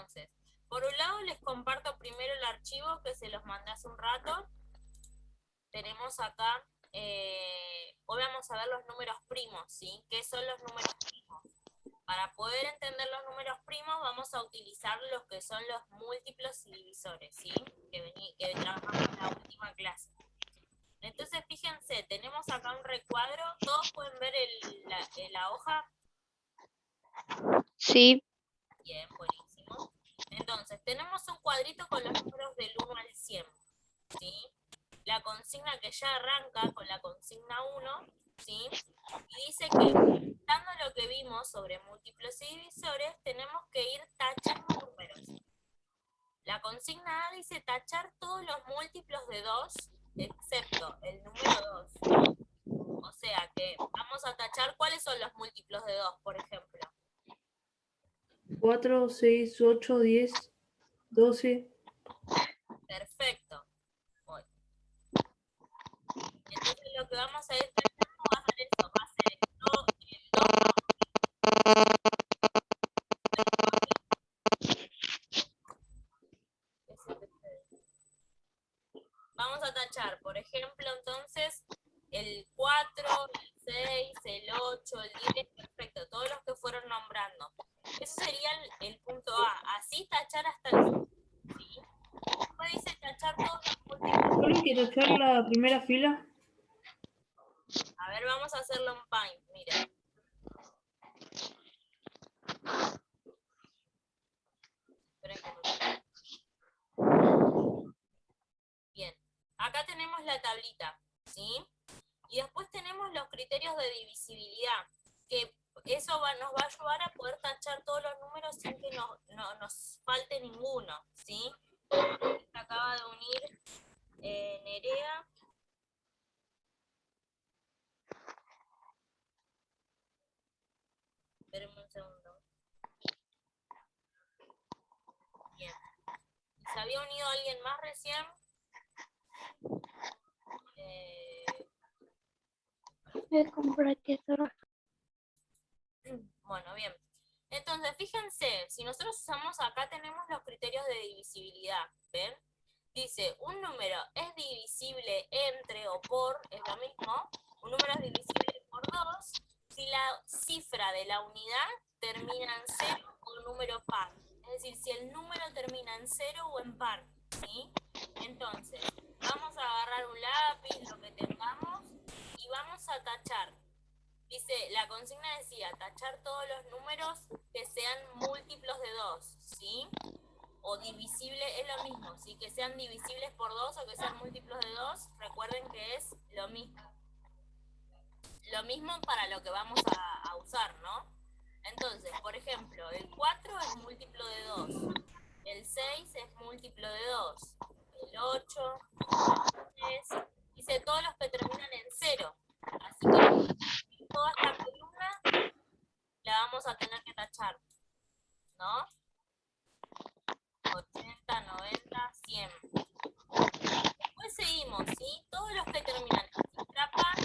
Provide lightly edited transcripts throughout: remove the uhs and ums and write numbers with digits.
Entonces, por un lado les comparto primero el archivo que se los mandé hace un rato. Tenemos acá, hoy vamos a ver los números primos, ¿sí? ¿Qué son los números primos? Para poder entender los números primos vamos a utilizar los que son los múltiplos y divisores, ¿sí? Que trabajamos en la última clase. Entonces, fíjense, tenemos acá un recuadro. ¿Todos pueden ver la hoja? Sí. Bien, buenísimo. Entonces, tenemos un cuadrito con los números del 1 al 100, ¿sí? La consigna que ya arranca con la consigna 1, ¿sí? Y dice que, dando lo que vimos sobre múltiplos y divisores, tenemos que ir tachando números. La consigna A dice tachar todos los múltiplos de 2, excepto el número 2. O sea que vamos a tachar cuáles son los múltiplos de 2, por ejemplo. 4, 6, 8, 10, 12. Perfecto. Voy. Entonces lo que vamos a ir tachando va a ser eso, va a ser el 2. Vamos a tachar, por ejemplo, entonces, el 4, el 6, el 8, el 10, perfecto, todos los que fueron nombrando. Eso sería el punto A. Así tachar hasta el fin, ¿sí? Después dice tachar todos los múltiplos. ¿Solo hay que tachar la primera fila? A ver, vamos a hacerlo en Paint, miren. Esperen que Bien, acá tenemos la tablita, ¿sí? Y después tenemos los criterios de divisibilidad, que eso nos va a ayudar a poder tachar todos los números sin que nos falte ninguno, ¿sí? Se acaba de unir Nerea. Espérenme un segundo. Bien. ¿Se había unido alguien más recién? Bueno, bien. Entonces, fíjense, si nosotros usamos acá, tenemos los criterios de divisibilidad, ¿ven? Dice, un número es divisible entre o por, es lo mismo, un número es divisible por 2 si la cifra de la unidad termina en 0 o número par. Es decir, si el número termina en 0 o en par, ¿sí? Entonces, vamos a agarrar un lápiz, lo que tengamos, y vamos a tachar. Dice, la consigna decía, tachar todos los números que sean múltiplos de 2, ¿sí? O divisible, es lo mismo, ¿sí? Que sean divisibles por 2 o que sean múltiplos de 2, recuerden que es lo mismo. Lo mismo para lo que vamos a usar, ¿no? Entonces, por ejemplo, el 4 es múltiplo de 2, el 6 es múltiplo de 2, el 8, el 3, dice todos los que terminan en 0. Así que toda esta columna la vamos a tener que tachar, ¿no? 80, 90, 100. Después seguimos, ¿sí? Todos los que terminan en cifra par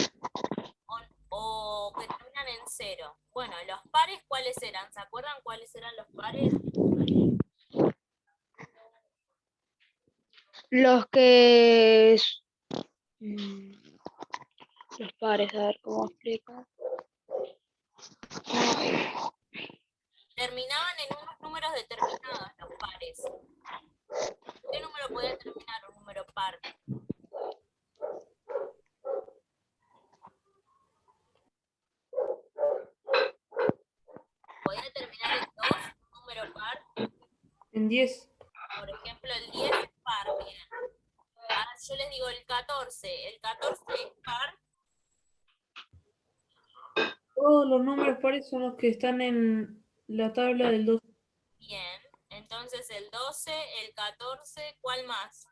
o que terminan en 0. Bueno, los pares, ¿cuáles eran? ¿Se acuerdan cuáles eran los pares? Los que... Los pares, a ver cómo explico. Terminaban en unos números determinados los pares. ¿Qué número podía terminar un número par? ¿Podía terminar en 2 un número par? En 10. Por ejemplo, el 10 es par, bien. Ahora yo les digo el 14. ¿El 14 es par? Todos los números pares son los que están en la tabla del 2. Bien. Entonces el 12, el 14, ¿cuál más?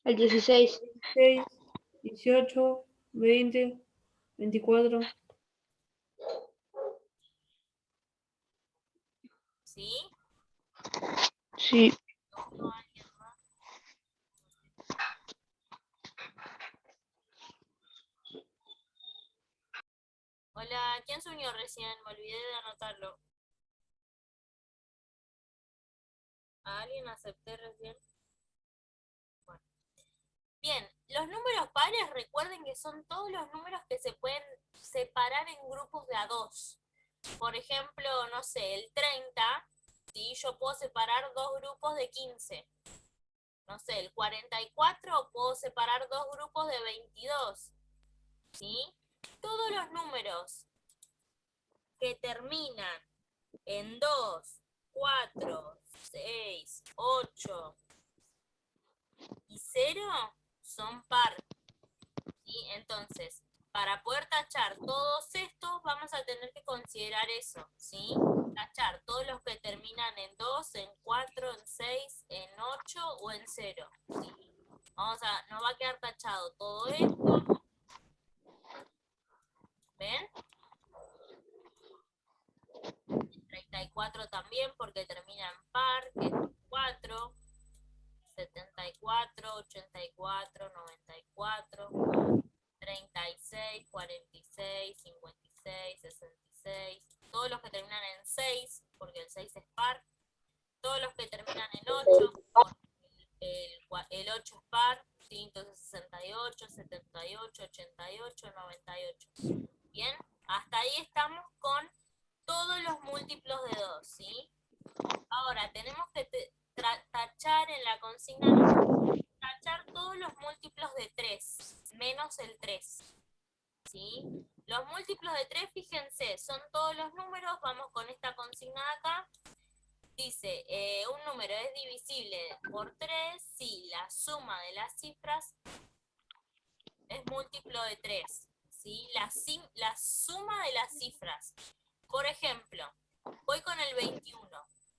El 16. 16, 18, 20, 24. ¿Sí? Sí. ¿No alguien más? Hola, ¿quién se unió recién? Me olvidé de anotarlo. ¿A alguien acepté recién? Bueno. Bien, los números pares, recuerden que son todos los números que se pueden separar en grupos de a 2. Por ejemplo, no sé, el 30, ¿sí? Yo puedo separar dos grupos de 15. No sé, el 44 puedo separar dos grupos de 22. ¿Sí? Todos los números que terminan en 2, 4, 6, 8 y 0 son par. ¿Sí? Entonces, para poder tachar todos estos, vamos a tener que considerar eso, ¿sí? Tachar todos los que terminan en 2, en 4, en 6, en 8 o en 0, ¿sí? Nos va a quedar tachado todo esto, ¿ven? 34 también, porque termina en par, que es 4, 74, 84, 94, 36, 46, 56, 66, todos los que terminan en 6, porque el 6 es par, todos los que terminan en 8, porque el 8 es par, ¿sí? Entonces 68, 78, 88, 98. Bien, hasta ahí estamos con todos los múltiplos de 2, ¿sí? Ahora tenemos que tachar en la consigna, tachar todos los múltiplos de 3, menos el 3. ¿Sí? Los múltiplos de 3, fíjense, son todos los números, vamos con esta consigna de acá. Dice, un número es divisible por 3 si la suma de las cifras es múltiplo de 3. ¿Sí? La suma de las cifras. Por ejemplo, voy con el 21.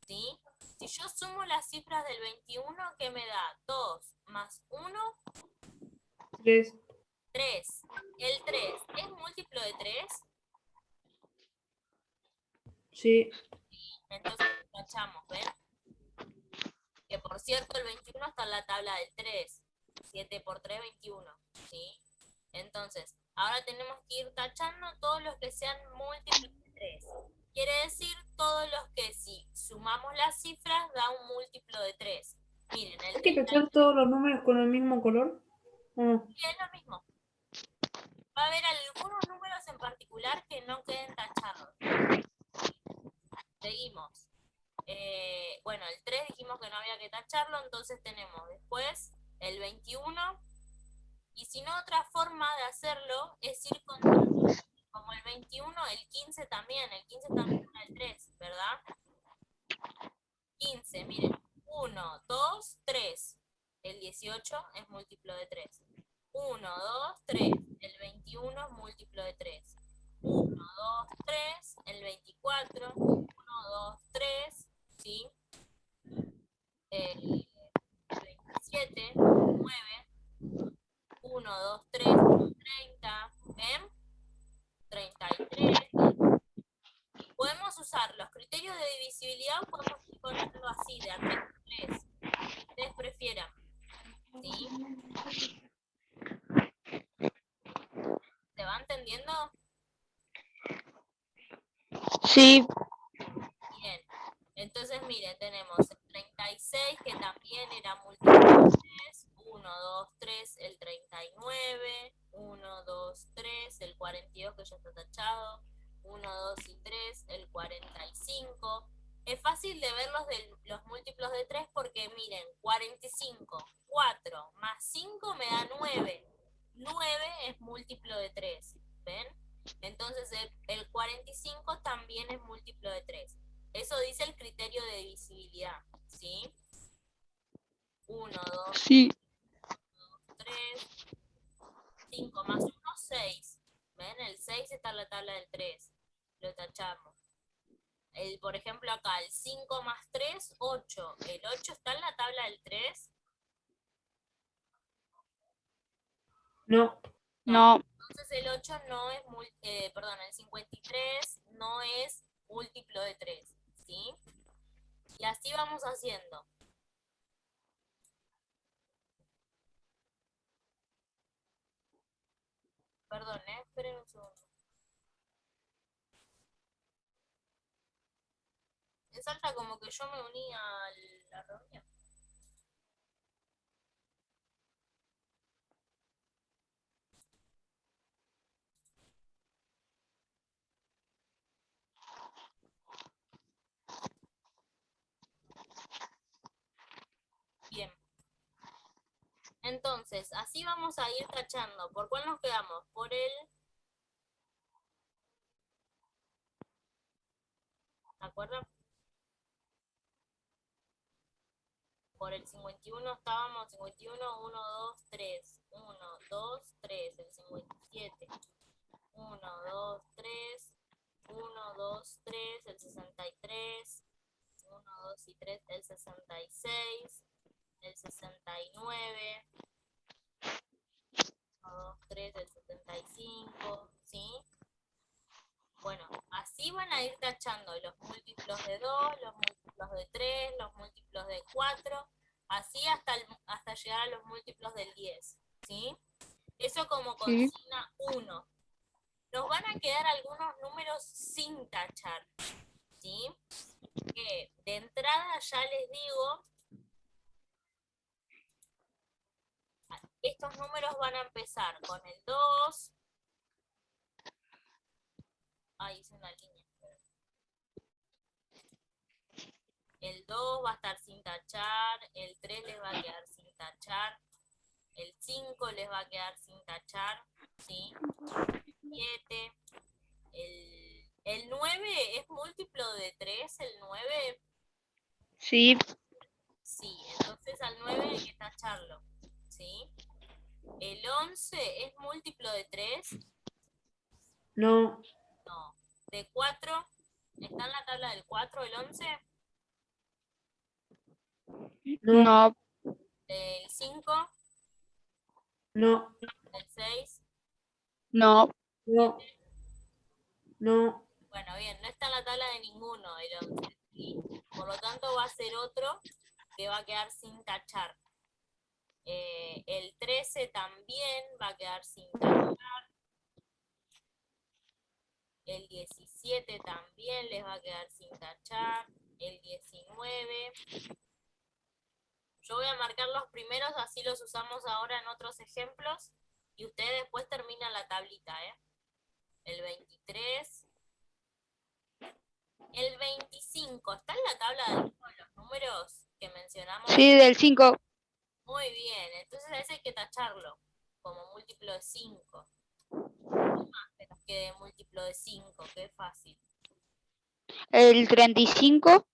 ¿Sí? Si yo sumo las cifras del 21, ¿qué me da? 2 más 1, 3. 3. ¿El 3 es múltiplo de 3? Sí. Entonces lo tachamos, ¿ven? Que por cierto el 21 está en la tabla del 3. 7 por 3, 21. ¿Sí? Entonces, ahora tenemos que ir tachando todos los que sean múltiplos de 3. Quiere decir todos los que si sumamos las cifras da un múltiplo de 3. Miren, el ¿Hay que 30 tachar todos los números con el mismo color? ¿O no? es lo mismo. Va a haber algunos números en particular que no queden tachados. Seguimos. Bueno, el 3 dijimos que no había que tacharlo, entonces tenemos después el 21. Y si no, otra forma de hacerlo es ir contando. Como el 21, el 15 también. El 15 también con el 3, ¿verdad? 15, miren. 1, 2, 3. El 18 es múltiplo de 3. 1, 2, 3. El 21 es múltiplo de 3. 1, 2, 3. El 24. 1, 2, 3. ¿Sí? El 27. 9. 1, 2, 3. 30. ¿Ven? 33. Podemos usar los criterios de divisibilidad o podemos ir poniendo así, de a 3 por 3. Ustedes prefieran. ¿Sí? ¿Se va entendiendo? Sí, Bien. Entonces, miren, tenemos el 36, que también era múltiplo de 3. 1, 2, 3, el 39. 1, 2, 3, el 42, que ya está tachado. 1, 2 y 3, el 45. Es fácil de ver los múltiplos de 3 porque, miren, 45, 4 más 5 me da 9. 9 es múltiplo de 3. ¿Ven? Entonces, el 45 también es múltiplo de 3. Eso dice el criterio de divisibilidad, ¿sí? 1, 2, sí. 3, 5 más 1, 6. ¿Ven? El 6 está en la tabla del 3. Lo tachamos. Por ejemplo, acá, el 5 más 3, 8. ¿El 8 está en la tabla del 3? No. No. No, Entonces el 8 no es, perdón, el 53 no es múltiplo de 3, ¿sí? Y así vamos haciendo. Perdón, esperen un segundo. En Salta como que yo me uní a la reunión. Bien. Entonces, así vamos a ir tachando. ¿Por cuál nos quedamos? Por el... ¿De acuerdo? Por el 51 estábamos, 51, 1, 2, 3. 1, 2, 3. El 57. 1, 2, 3. 1, 2, 3. El 63. 1, 2 y 3. El 66. El 69. 1, 2, 3. El 75. ¿Sí? Bueno, así van a ir tachando los múltiplos de 2, los múltiplos de 3, los múltiplos de 4, así hasta llegar a los múltiplos del 10, ¿sí? Eso como Sí. consigna 1. Nos van a quedar algunos números sin tachar, ¿sí? Que de entrada ya les digo, estos números van a empezar con el 2, ahí hice una línea. El 2 va a estar sin tachar, el 3 les va a quedar sin tachar, el 5 les va a quedar sin tachar, ¿sí? 7, el 9 es múltiplo de 3, el 9, Sí. sí, entonces al 9 hay que tacharlo, ¿sí? El 11 es múltiplo de 3, No, no. De 4, ¿está en la tabla del 4 el 11? no, No. ¿El 5? no, ¿El 6? No. no, no, Bueno, bien, no está en la tabla de ninguno el 11, ¿sí? Por lo tanto va a ser otro que va a quedar sin tachar. El 13 también va a quedar sin tachar. El 17 también les va a quedar sin tachar. El 19. Yo voy a marcar los primeros, así los usamos ahora en otros ejemplos. Y ustedes después terminan la tablita, ¿eh? El 23. El 25. ¿Está en la tabla de los números que mencionamos? Sí, del 5. Muy bien, entonces a ese hay que tacharlo como múltiplo de 5. ¿Qué más que nos quede múltiplo de 5? Qué fácil. El 35.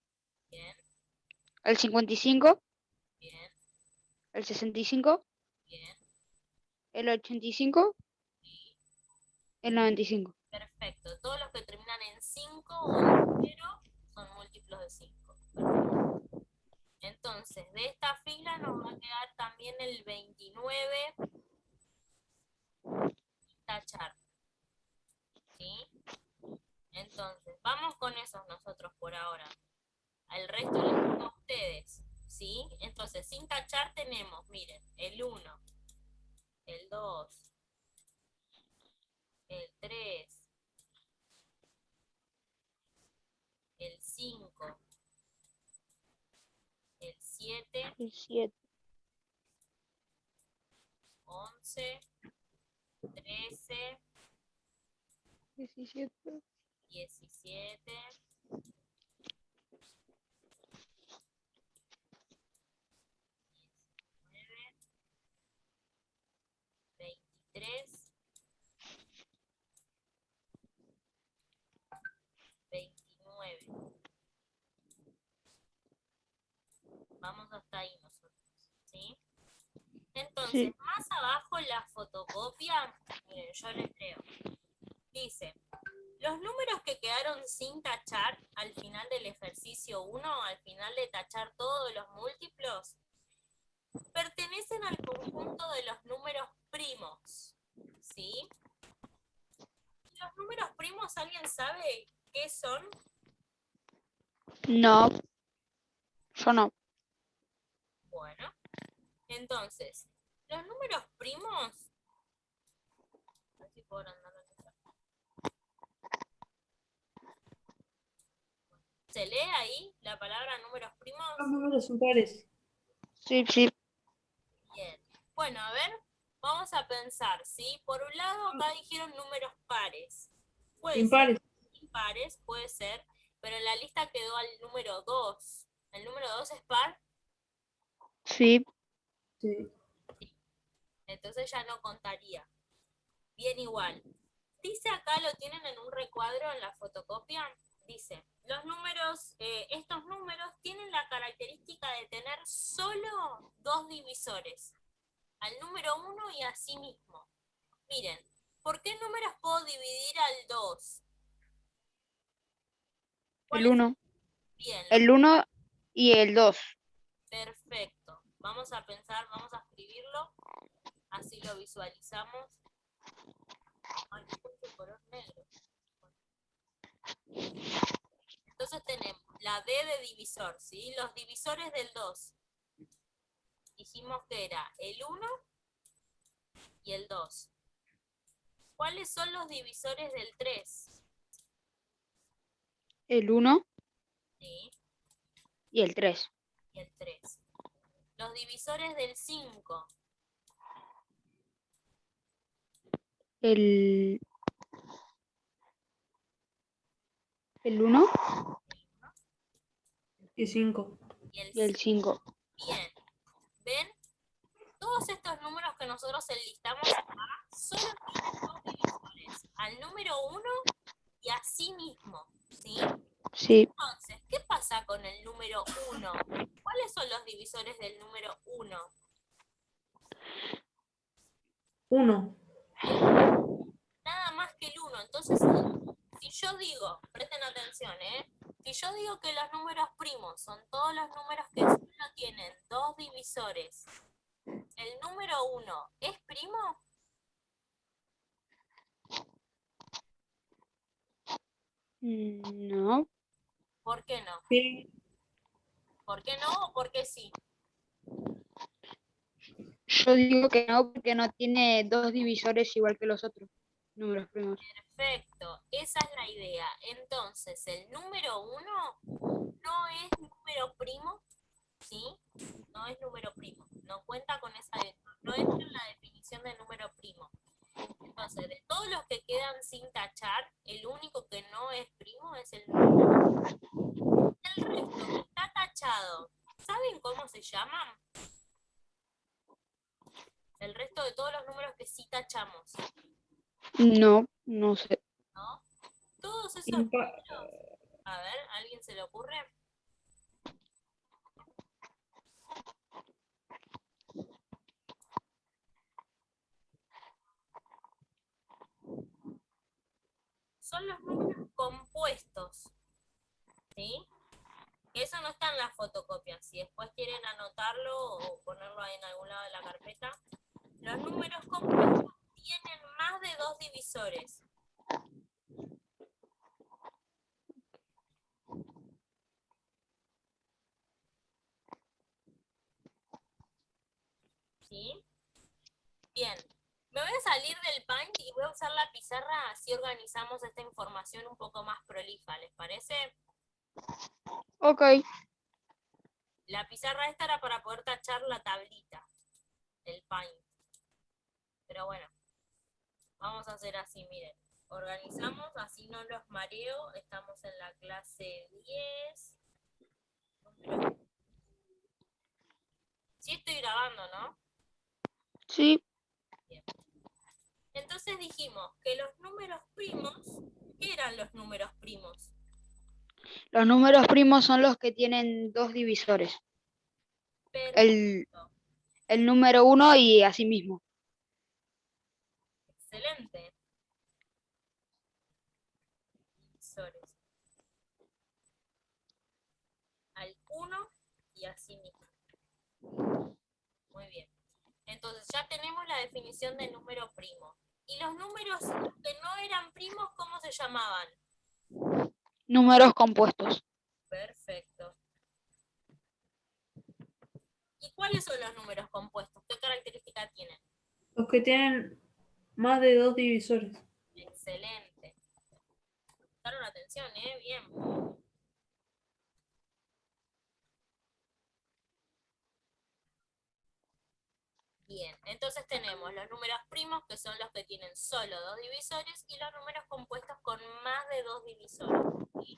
Bien, El 55. bien, El 65. bien. El 85. Sí, El 95. perfecto. Todos los que terminan en 5 o en 0 son múltiplos de 5. Perfecto. Entonces, de esta fila nos va a quedar también el 29 tachar. ¿Sí? Entonces, vamos con esos nosotros por ahora. Al resto les toca a ustedes, ¿sí? Entonces, sin tachar tenemos, miren, el 1, el 2, el 3, el 5, el 7, El 7. 11, 13, 17. 17, 19, 23, 29. Vamos hasta ahí nosotros, ¿sí? Entonces, Sí. más abajo en la fotocopia, miren, yo les leo. Dice, los números que quedaron sin tachar al final del ejercicio 1, al final de tachar todos los múltiplos, pertenecen al conjunto de los números primos, ¿sí? ¿Los números primos alguien sabe qué son? No. Yo no. Bueno, entonces, los números primos, a ver si puedo agrandar la letra. ¿Se lee ahí la palabra números primos? Los números impares. Sí, sí. Bien. Bueno, a ver, vamos a pensar, ¿sí? Por un lado, acá dijeron números pares. Puede ser Impares. impares, puede ser, pero en la lista quedó al número 2. ¿El número 2 es par? Sí. Sí. Entonces ya no contaría. Bien igual. Dice acá, lo tienen en un recuadro en la fotocopia, dice, los números, estos números tienen la característica de tener solo dos divisores, al número 1 y a sí mismo. Miren, ¿por qué números puedo dividir al 2? El 1. Bien, El 1 y el 2. perfecto. Vamos a pensar, vamos a escribirlo, así lo visualizamos. Ay, me puse el color negro. Entonces tenemos la D de divisor, ¿sí? Los divisores del 2. Dijimos que era el 1 y el 2. ¿Cuáles son los divisores del 3? El 1 Sí, y el 3. y el 3. Los divisores del 5. El 1 Y 5. Y el y el 5. 5. Bien. ¿Ven? Todos estos números que nosotros enlistamos acá solo tienen dos divisores. Al número 1 y a sí mismo. ¿Sí? Sí. Entonces, ¿qué pasa con el número 1? ¿Cuáles son los divisores del número 1? 1. Nada más que el 1. Entonces, si yo digo, presten atención, si yo digo que los números primos son todos los números que solo tienen dos divisores, ¿el número 1 es primo? No. ¿Por qué no? Sí. ¿Por qué no o por qué sí? Yo digo que no porque no tiene dos divisores igual que los otros números primos. Perfecto, esa es la idea. Entonces, el número 1 no es número primo, ¿sí? No es número primo, no cuenta con esa, no entra en la definición de número primo. Entonces, de todos los que quedan sin tachar, el único que no es primo es el número. El resto que está tachado, ¿saben cómo se llaman? El resto de todos los números que sí tachamos, No, no sé. ¿no? Todos esos Impa- números, a ver, ¿a alguien se le ocurre? Son los números compuestos, ¿sí? Eso no está en la fotocopia. Si después quieren anotarlo o ponerlo ahí en algún lado de la carpeta, los números compuestos tienen más de dos divisores. ¿Sí? Bien. Me voy a salir del Paint y voy a usar la pizarra así organizamos esta información un poco más prolija, ¿les parece? Ok. La pizarra esta era para poder tachar la tablita del Paint. Pero bueno, vamos a hacer así, miren. Organizamos, así no los mareo. Estamos en la clase 10. Sí estoy grabando, ¿no? Sí. Bien. Entonces dijimos que los números primos, ¿qué eran los números primos? Los números primos son los que tienen dos divisores. El, Perfecto, el número 1 y así mismo. excelente. Divisores. Al 1 y así mismo. Muy bien. Entonces ya tenemos la definición de número primo. ¿Y los números que no eran primos, cómo se llamaban? Números compuestos. Perfecto. ¿Y cuáles son los números compuestos? ¿Qué características tienen? Los que tienen más de dos divisores. Excelente. Prestaron atención, bien. que son los que tienen solo 2 divisores, y los números compuestos con más de 2 divisores. ¿Sí?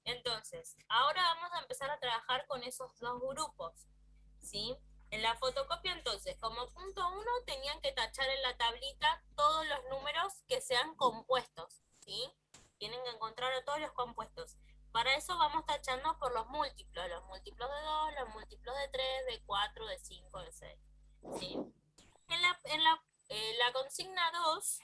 Entonces, ahora vamos a empezar a trabajar con esos dos grupos, ¿sí? En la fotocopia, entonces, como punto 1, tenían que tachar en la tablita todos los números que sean compuestos, ¿sí? Tienen que encontrar a todos los compuestos. Para eso vamos tachando por los múltiplos de 2, los múltiplos de 3, de 4, de 5, de 6, ¿sí? En la consigna 2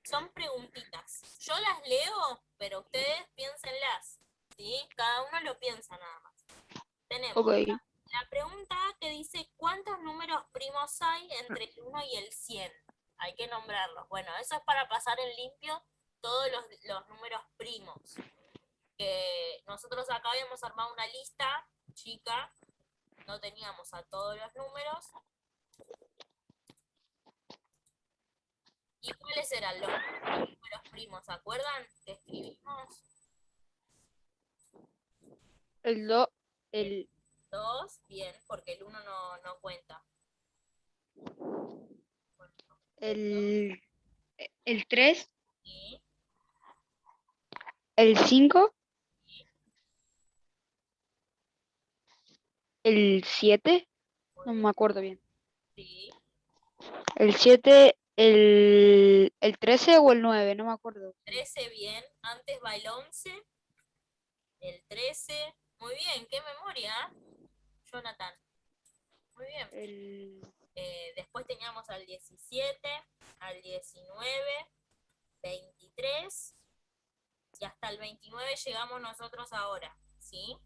son preguntitas. Yo las leo, pero ustedes piénsenlas, ¿sí? Cada uno lo piensa nada más. Tenemos Ok. la pregunta A que dice, ¿cuántos números primos hay entre el 1 y el 100? Hay que nombrarlos. Bueno, eso es para pasar en limpio todos los números primos. Que nosotros acá habíamos armado una lista chica, no teníamos a todos los números. ¿Y cuáles eran los números primos? ¿Se acuerdan que escribimos? El 2, el, 2, bien, porque el 1 no cuenta. Bueno, el, el 3, y, el 5, y, el 7, muy no bien, me acuerdo bien. sí. El 7, el 13 o el 9, no me acuerdo. 13, bien. Antes va el 11, el 13. Muy bien, qué memoria, Jonathan. Muy bien. Después teníamos al 17, al 19, 23, y hasta el 29 llegamos nosotros ahora, ¿sí?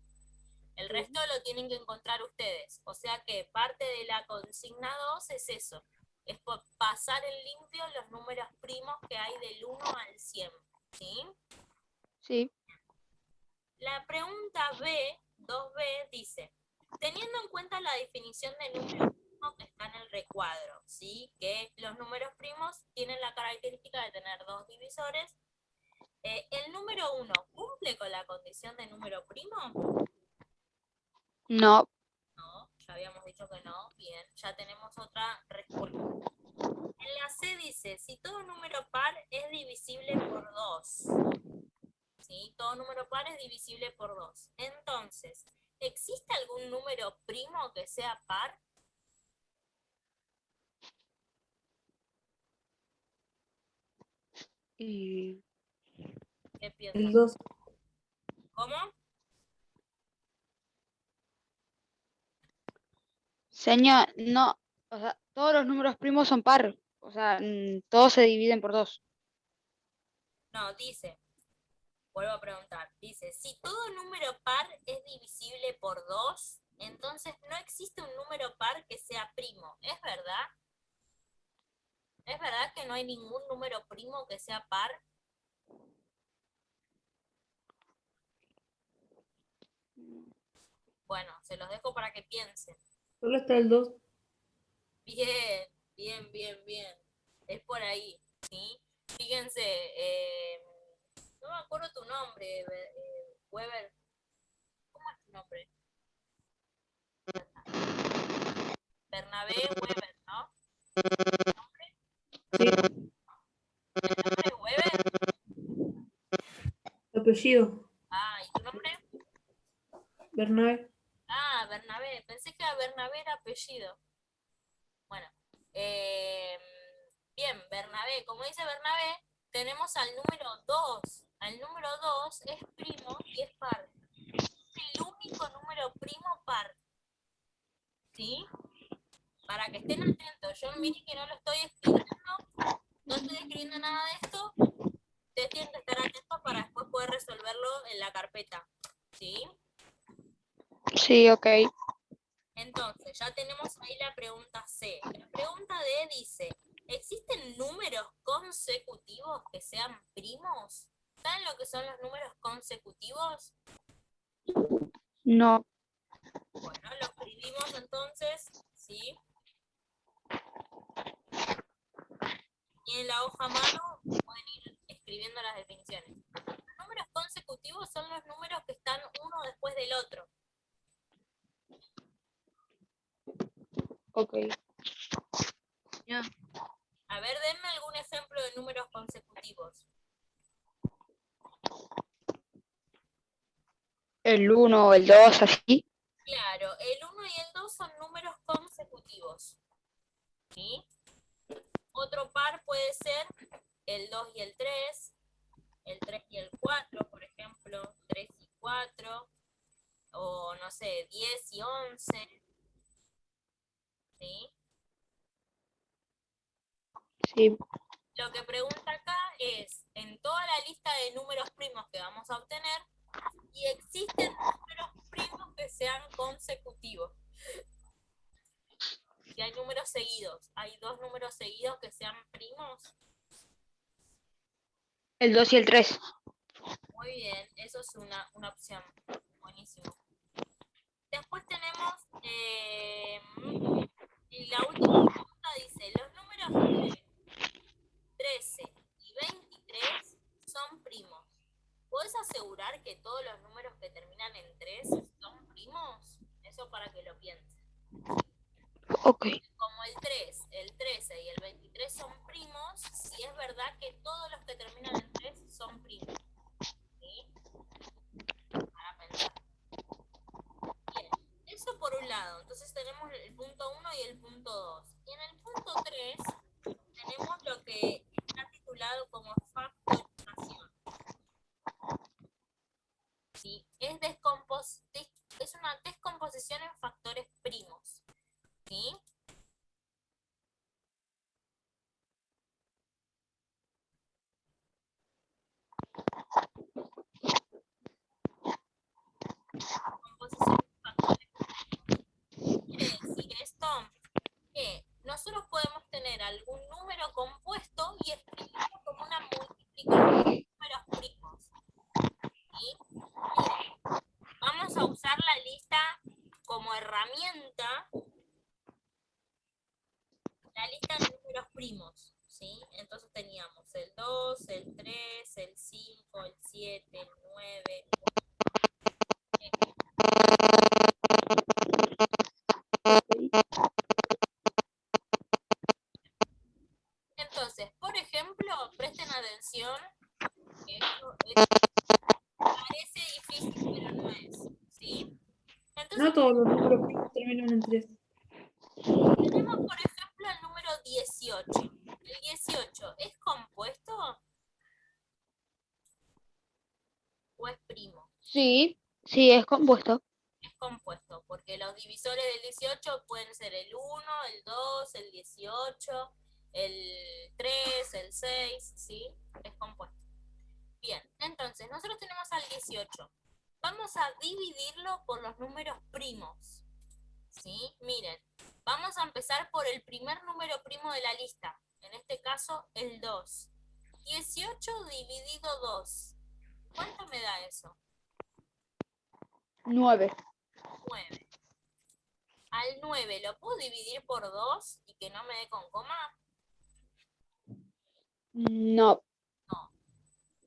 El resto lo tienen que encontrar ustedes. O sea que parte de la consigna 2 es eso. Es por pasar en limpio los números primos que hay del 1 al 100. ¿Sí? Sí. La pregunta B, 2B, dice, teniendo en cuenta la definición de número primo que está en el recuadro, ¿sí? Que los números primos tienen la característica de tener 2 divisores, ¿el número 1 cumple con la condición de número primo? No. No, ya habíamos dicho que no. Bien, ya tenemos otra respuesta. En la C dice, si todo número par es divisible por 2. ¿Sí? Todo número par es divisible por 2. Entonces, ¿existe algún número primo que sea par? Y ¿Qué piensan? El 2. ¿Cómo? señor, no, o sea, todos los números primos son par. O sea, todos se dividen por 2. No, dice, vuelvo a preguntar, dice, si todo número par es divisible por 2, entonces no existe un número par que sea primo. ¿Es verdad? ¿Es verdad que no hay ningún número primo que sea par? Bueno, se los dejo para que piensen. Solo está el 2. Bien, bien, bien, bien. Es por ahí, ¿sí? Fíjense, no me acuerdo tu nombre, Weber. ¿Cómo es tu nombre? Bernabé Weber, ¿no? Sí, ¿El nombre es Weber? apellido. Ah, ¿y tu nombre? Bernabé. Ah, Bernabé. Pensé que era Bernabé era apellido. Bueno, bien, Bernabé. Como dice Bernabé, tenemos al número 2. Al número 2 es primo y es par. Es el único número primo par. ¿Sí? Para que estén atentos. Yo miren que no lo estoy escribiendo, no estoy escribiendo nada de esto. Ustedes tienen que estar atentos para después poder resolverlo en la carpeta. ¿Sí? Sí, ok. Entonces, ya tenemos ahí la pregunta C. La pregunta D dice, ¿existen números consecutivos que sean primos? ¿Saben lo que son los números consecutivos? No. Bueno, lo escribimos entonces, ¿sí? Y en la hoja a mano pueden ir escribiendo las definiciones. Los números consecutivos son los números que están uno después del otro. Ok. Ya. A ver, denme el 1 o el 2, así. Claro, el 1 y el 2 son números consecutivos. ¿Sí? Otro par puede ser el 2 y el 3 y el 4, por ejemplo, 3 y 4, o no sé, 10 y 11. ¿Sí? Sí. Lo que pregunta acá es, en toda la lista de números primos que vamos a obtener, y existen números primos que sean consecutivos. Si hay números seguidos, hay dos números seguidos que sean primos. El 2 y el 3. Muy bien, eso es una opción. Buenísimo. Después tenemos y la última pregunta dice, los números 13 y 23 son primos. ¿Podés asegurar que todos los números que terminan en 3 son primos? Eso para que lo pienses. Ok. Como el 3, el 13 y el 23 son primos, sí es verdad que todos los que terminan en 3 son primos. ¿Sí? Para pensar. Bien, eso por un lado. Entonces tenemos el punto 1 y el punto 2. Y en el punto 3 tenemos lo que está titulado como factorización. ¿Sí? Es una descomposición en factores primos. ¿Sí? Composición en factores primos. Quiere decir esto que nosotros podemos tener algún número compuesto y escribirlo como una multiplicación de números primos. ¿Sí? Miren, vamos a usar la lista como herramienta, la lista de números primos. ¿Sí? Entonces teníamos el 2, el 3, el 5, el 7, el 9. Entonces, por ejemplo, presten atención, que esto parece difícil, pero no es. ¿Sí? Entonces, No todos los números primos terminan en 3. tenemos, por ejemplo, el número 18. ¿El 18 es compuesto o es primo? Sí, sí, es compuesto. Es compuesto, porque los divisores del 18 pueden ser el 1, el 2, el 18, el 3, el 6, ¿sí? Es compuesto. Bien, entonces, nosotros tenemos al 18. Vamos a dividirlo por los números primos. ¿Sí? Miren, vamos a empezar por el primer número primo de la lista. En este caso, el 2. 18 dividido 2. ¿Cuánto me da eso? 9. 9. Al 9, ¿lo puedo dividir por 2 y que no me dé con coma? No. No.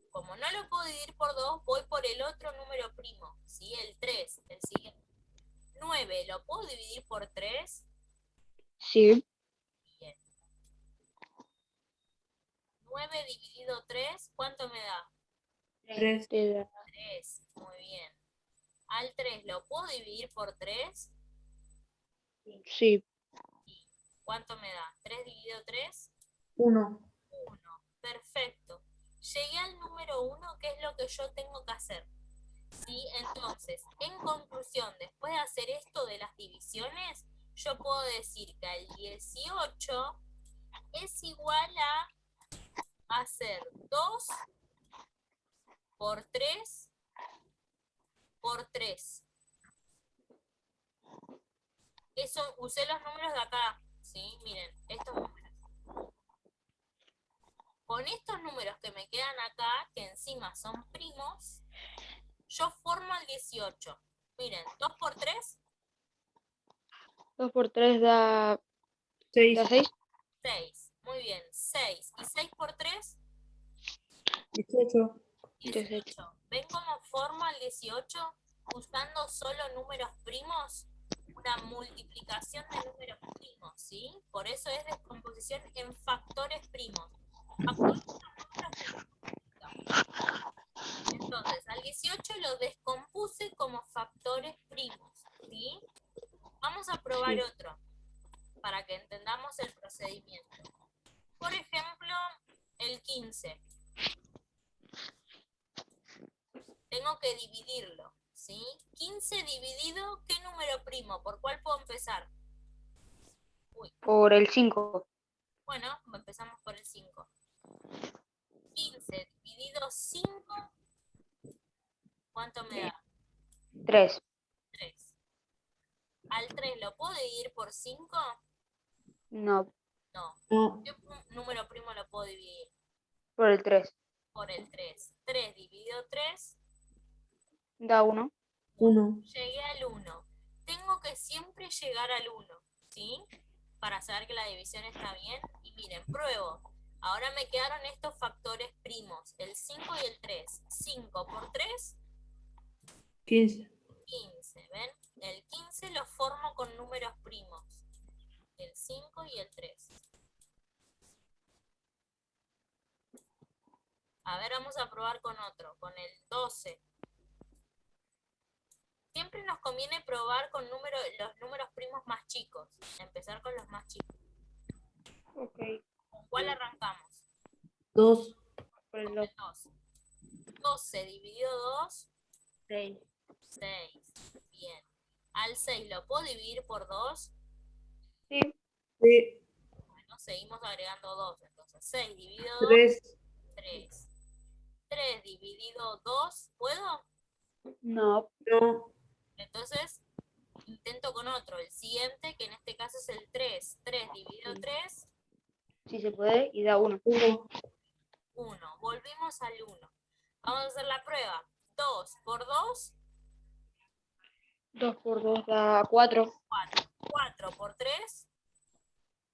Como no lo puedo dividir por 2, voy por el otro número primo. ¿Sí? El 3, el siguiente. 9, ¿lo puedo dividir por 3? Sí. Bien. 9 dividido 3, ¿cuánto me da? 3. 3. Muy bien. Al 3, ¿lo puedo dividir por 3? Sí. ¿Cuánto me da? 3 dividido 3, 1. 1. Perfecto. Llegué al número 1, ¿qué es lo que yo tengo que hacer? ¿Sí? Entonces, en conclusión, después de hacer esto de las divisiones, yo puedo decir que el 18 es igual a hacer 2 por 3 por 3. Eso, usé los números de acá, ¿sí? Miren, estos números. Con estos números que me quedan acá, que encima son primos, yo formo el 18. Miren, 2 por 3, 2 por 3 da 6. 6. 6. Muy bien, 6. ¿Y 6 por 3? 18. 18. 18. ¿Ven cómo forma el 18 usando solo números primos? Una multiplicación de números primos, ¿sí? Por eso es descomposición en factores primos. Factores son números que se multiplican. Entonces, al 18 lo descompuse como tengo que dividirlo, ¿sí? 15 dividido, ¿qué número primo? ¿Por cuál puedo empezar? Uy, Por el 5. bueno, empezamos por el 5. 15 dividido 5, ¿cuánto me da? 3. 3. ¿Al 3 lo puedo dividir por 5? No, No. No. ¿Qué número primo lo puedo dividir? por el 3. Por el 3. 3 dividido 3, Da 1. 1. llegué al 1. Tengo que siempre llegar al 1, ¿sí? Para saber que la división está bien. Y miren, pruebo. Ahora me quedaron estos factores primos, el 5 y el 3. 5 por 3, 15. 15, ¿ven? El 15 lo formo con números primos, el 5 y el 3. A ver, vamos a probar con otro, con el 12. Siempre nos conviene probar con los números primos más chicos, empezar con los más chicos. Ok. ¿Con cuál arrancamos? 2. Por el Con 2. el 2. 12 dividido 2, 6. 6. Bien. Al 6 lo puedo dividir por 2. Sí. Sí. Bueno, seguimos agregando 2. Entonces 6 dividido 2, 3. 3. 3 dividido 2, ¿puedo? No. No. Entonces intento con otro, el siguiente, que en este caso es el 3. 3 dividido 3, Sí se puede y da 1. 1. 1. Volvimos al 1. Vamos a hacer la prueba. 2 por 2, 2 por 2 da 4. 4. 4 por 3,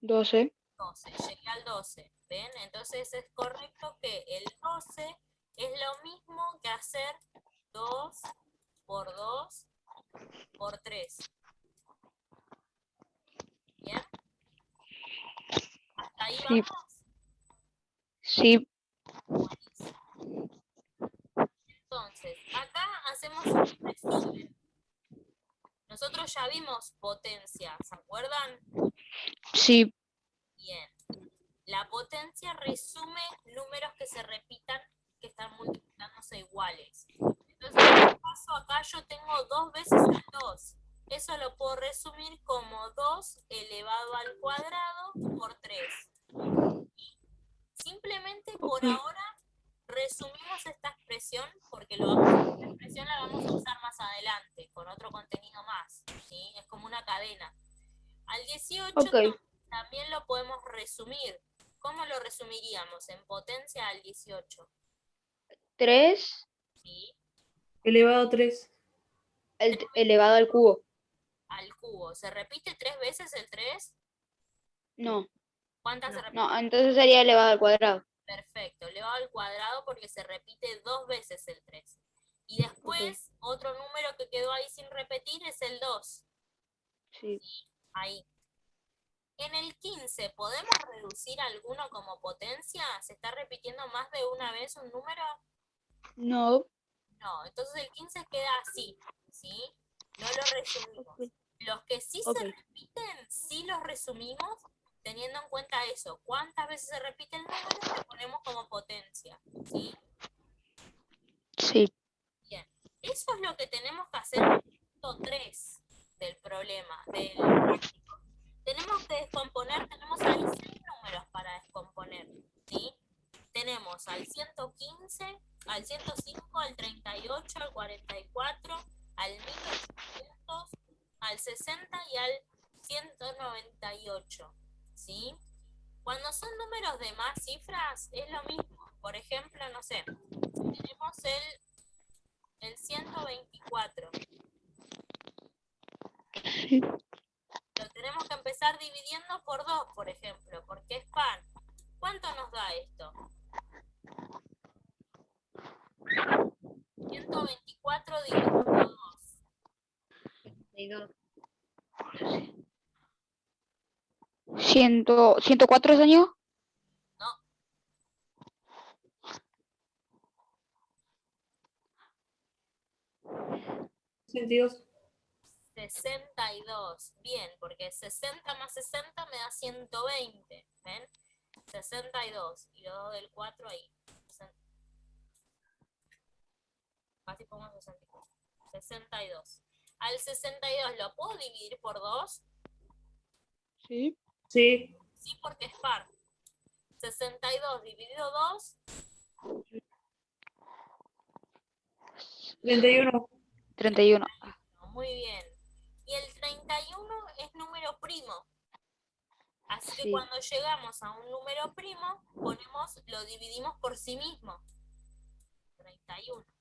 12. 12. Llegué al 12. ¿Ven? Entonces es correcto que el 12 es lo mismo que hacer 2 por 2 por 3. ¿Bien? ¿Hasta ahí Sí. vamos? Sí. Buenísimo. Entonces, acá hacemos un resumen. Nosotros ya vimos potencia, ¿se acuerdan? Sí. Bien. La potencia resume números que se repitan, que están multiplicándose iguales. Entonces, en este caso, acá yo tengo 2 veces el 2. Eso lo puedo resumir como 2 elevado al cuadrado por 3. Simplemente por Ok. ahora resumimos esta expresión, porque esta expresión la vamos a usar más adelante, con otro contenido más, ¿sí? Es como una cadena. Al 18 Ok. también lo podemos resumir. ¿Cómo lo resumiríamos en potencia al 18? 3 ¿Sí? Elevado a 3. elevado al cubo. Al cubo. ¿Se repite 3 veces el 3? No. ¿Cuántas se repite? No, entonces sería elevado al cuadrado. Perfecto. Elevado al cuadrado porque se repite 2 veces el 3. Y Ok. después, otro número que quedó ahí sin repetir es el 2. Sí. Ahí. En el 15, ¿podemos reducir alguno como potencia? ¿Se está repitiendo más de una vez un número? No. No, entonces el 15 queda así, ¿sí? No lo resumimos. Ok. Los que sí Ok. se repiten, sí los resumimos, teniendo en cuenta eso. ¿Cuántas veces se repite el número? Le ponemos como potencia, ¿sí? Sí. Bien. Eso es lo que tenemos que hacer en el punto 3 del problema, del práctico. Tenemos que descomponer, tenemos ahí 6 números para descomponer, ¿sí? Tenemos al 115, al 105, al 38, al 44, al 1800, al 60 y al 198, ¿sí? Cuando son números de más cifras es lo mismo. Por ejemplo, no sé, tenemos el 124. Sí. Lo tenemos que empezar dividiendo por 2, por ejemplo, porque es par. ¿Cuánto nos da esto? 124 dividido 2. 104 años. No, 62. 62. Bien, porque 60 más 60 me da 120. ¿Ven? 62. Y los 2 del 4 ahí. Así pongo 62. 62. Al 62 lo puedo dividir por 2. Sí. Sí. Sí, porque es par. 62 dividido 2. 31. 31. Muy bien. Y el 31 es número primo. Así que Sí. cuando llegamos a un número primo, lo dividimos por sí mismo. 31.